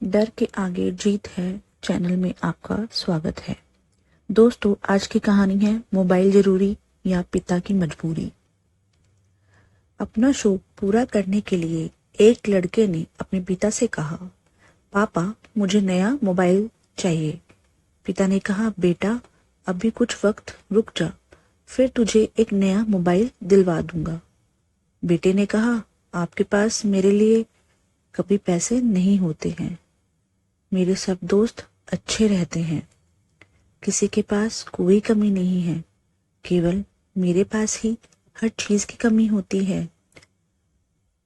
डर के आगे जीत है चैनल में आपका स्वागत है। दोस्तों, आज की कहानी है मोबाइल जरूरी या पिता की मजबूरी। अपना शौक पूरा करने के लिए एक लड़के ने अपने पिता से कहा, पापा मुझे नया मोबाइल चाहिए। पिता ने कहा, बेटा अभी कुछ वक्त रुक जा, फिर तुझे एक नया मोबाइल दिलवा दूंगा। बेटे ने कहा, आपके पास मेरे लिए कभी पैसे नहीं होते हैं। मेरे सब दोस्त अच्छे रहते हैं। किसी के पास कोई कमी नहीं है, केवल मेरे पास ही हर चीज की कमी होती है।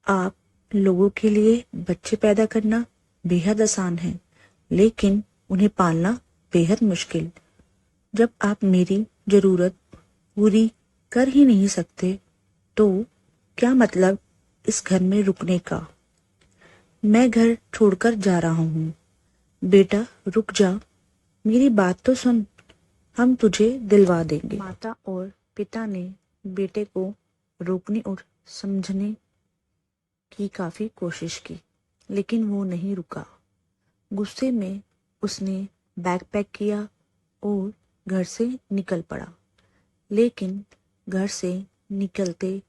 आप लोगों के लिए बच्चे पैदा करना बेहद आसान है, लेकिन उन्हें पालना बेहद मुश्किल। जब आप मेरी जरूरत पूरी कर ही नहीं सकते, तो क्या मतलब इस घर में रुकने का। मैं घर छोड़कर जा रहा हूँ। बेटा रुक जा, मेरी बात तो सुन, हम तुझे दिलवा देंगे। माता और पिता ने बेटे को रोकने और समझने की काफी कोशिश की, लेकिन वो नहीं रुका। गुस्से में उसने बैग पैक किया और घर से निकल पड़ा। लेकिन घर से निकलते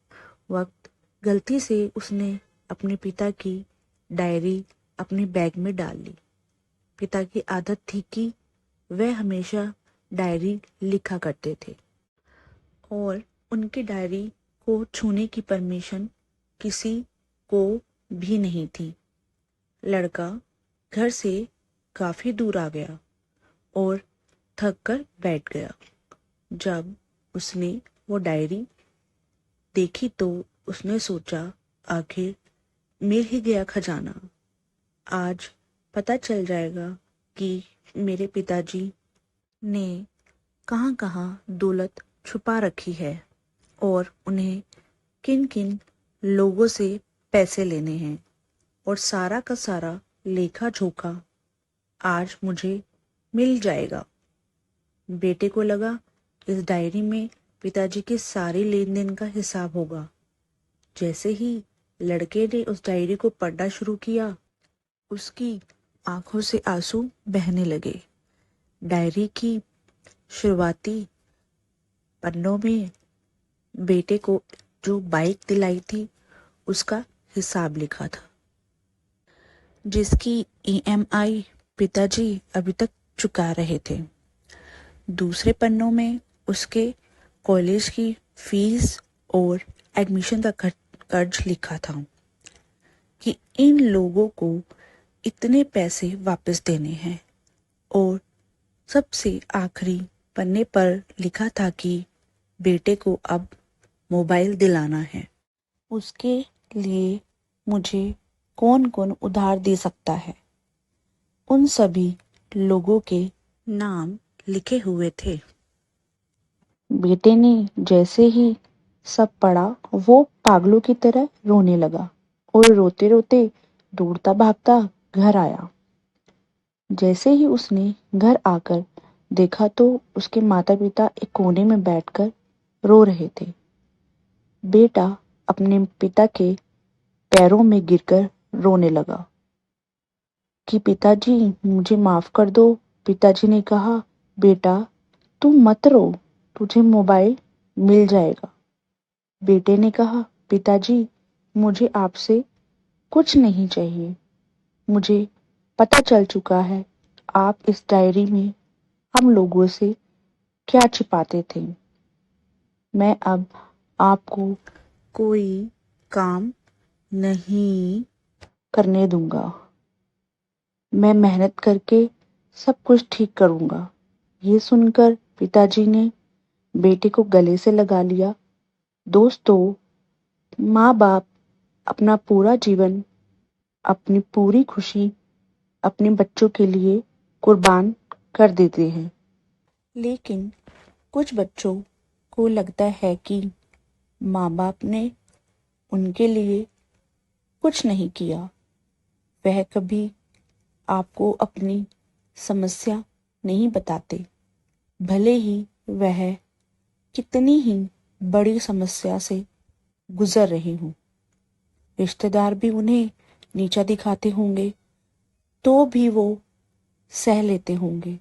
वक्त गलती से उसने अपने पिता की डायरी अपने बैग में डाल ली। पिता की आदत थी कि वह हमेशा डायरी लिखा करते थे और उनकी डायरी को छूने की परमिशन किसी को भी नहीं थी। लड़का घर से काफी दूर आ गया और थक कर बैठ गया। जब उसने वो डायरी देखी तो उसने सोचा, आखिर मिल ही गया खजाना। आज पता चल जाएगा कि मेरे पिताजी ने कहाँ कहाँ दौलत छुपा रखी है और उन्हें किन किन लोगों से पैसे लेने हैं, और सारा का सारा लेखा जोखा आज मुझे मिल जाएगा। बेटे को लगा इस डायरी में पिताजी के सारे लेन देन का हिसाब होगा। जैसे ही लड़के ने उस डायरी को पढ़ना शुरू किया, उसकी आंखों से आंसू बहने लगे। डायरी की शुरुआती पन्नों में बेटे को जो बाइक दिलाई थी उसका हिसाब लिखा था, जिसकी ईएमआई पिताजी अभी तक चुका रहे थे। दूसरे पन्नों में उसके कॉलेज की फीस और एडमिशन का कर्ज लिखा था कि इन लोगों को इतने पैसे वापस देने हैं। और सबसे आखिरी पन्ने पर लिखा था कि बेटे को अब मोबाइल दिलाना है। उसके लिए मुझे कौन कौन उधार दे सकता है। उन सभी लोगों के नाम लिखे हुए थे। बेटे ने जैसे ही सब पढ़ा, वो पागलों की तरह रोने लगा और रोते रोते दौड़ता भागता घर आया। जैसे ही उसने घर आकर देखा तो उसके माता पिता एक कोने में बैठकर रो रहे थे। बेटा अपने पिता के पैरों में गिरकर रोने लगा कि पिताजी मुझे माफ कर दो। पिताजी ने कहा, बेटा तू मत रो, तुझे मोबाइल मिल जाएगा। बेटे ने कहा, पिताजी मुझे आपसे कुछ नहीं चाहिए। मुझे पता चल चुका है आप इस डायरी में हम लोगों से क्या छिपाते थे। मैं अब आपको कोई काम नहीं करने दूंगा। मैं मेहनत करके सब कुछ ठीक करूंगा। ये सुनकर पिताजी ने बेटे को गले से लगा लिया। दोस्तों, माँ बाप अपना पूरा जीवन, अपनी पूरी खुशी अपने बच्चों के लिए कुर्बान कर देते हैं, लेकिन कुछ बच्चों को लगता है कि माँ बाप ने उनके लिए कुछ नहीं किया। वह कभी आपको अपनी समस्या नहीं बताते, भले ही वह कितनी ही बड़ी समस्या से गुजर रहे हों। रिश्तेदार भी उन्हें नीचा दिखाते होंगे, तो भी वो सह लेते होंगे।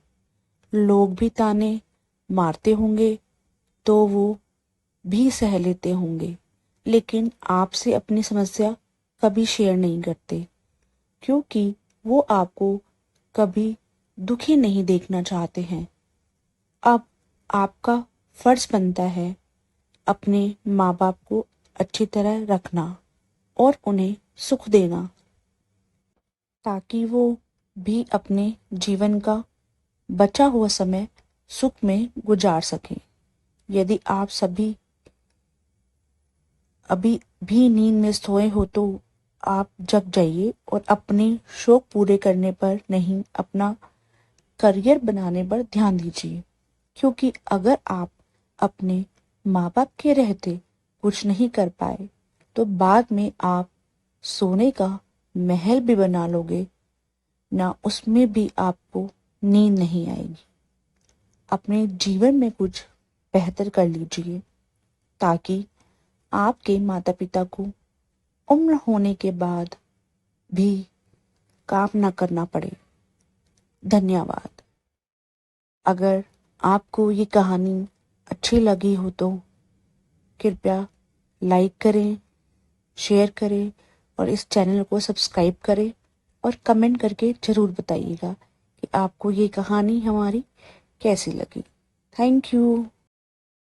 लोग भी ताने मारते होंगे तो वो भी सह लेते होंगे, लेकिन आपसे अपनी समस्या कभी शेयर नहीं करते, क्योंकि वो आपको कभी दुखी नहीं देखना चाहते हैं। अब आपका फर्ज बनता है अपने माँ बाप को अच्छी तरह रखना और उन्हें सुख देना, ताकि वो भी अपने जीवन का बचा हुआ समय सुख में गुजार सकें। यदि आप सभी अभी भी नींद में सोए हो तो आप जग जाइए और अपने शौक पूरे करने पर नहीं, अपना करियर बनाने पर ध्यान दीजिए। क्योंकि अगर आप अपने माँ बाप के रहते कुछ नहीं कर पाए तो बाद में आप सोने का महल भी बना लोगे ना, उसमें भी आपको नींद नहीं आएगी। अपने जीवन में कुछ बेहतर कर लीजिए ताकि आपके माता पिता को उम्र होने के बाद भी काम ना करना पड़े। धन्यवाद। अगर आपको ये कहानी अच्छी लगी हो तो कृपया लाइक करें, शेयर करें और इस चैनल को सब्सक्राइब करें और कमेंट करके ज़रूर बताइएगा कि आपको ये कहानी हमारी कैसी लगी। Thank you.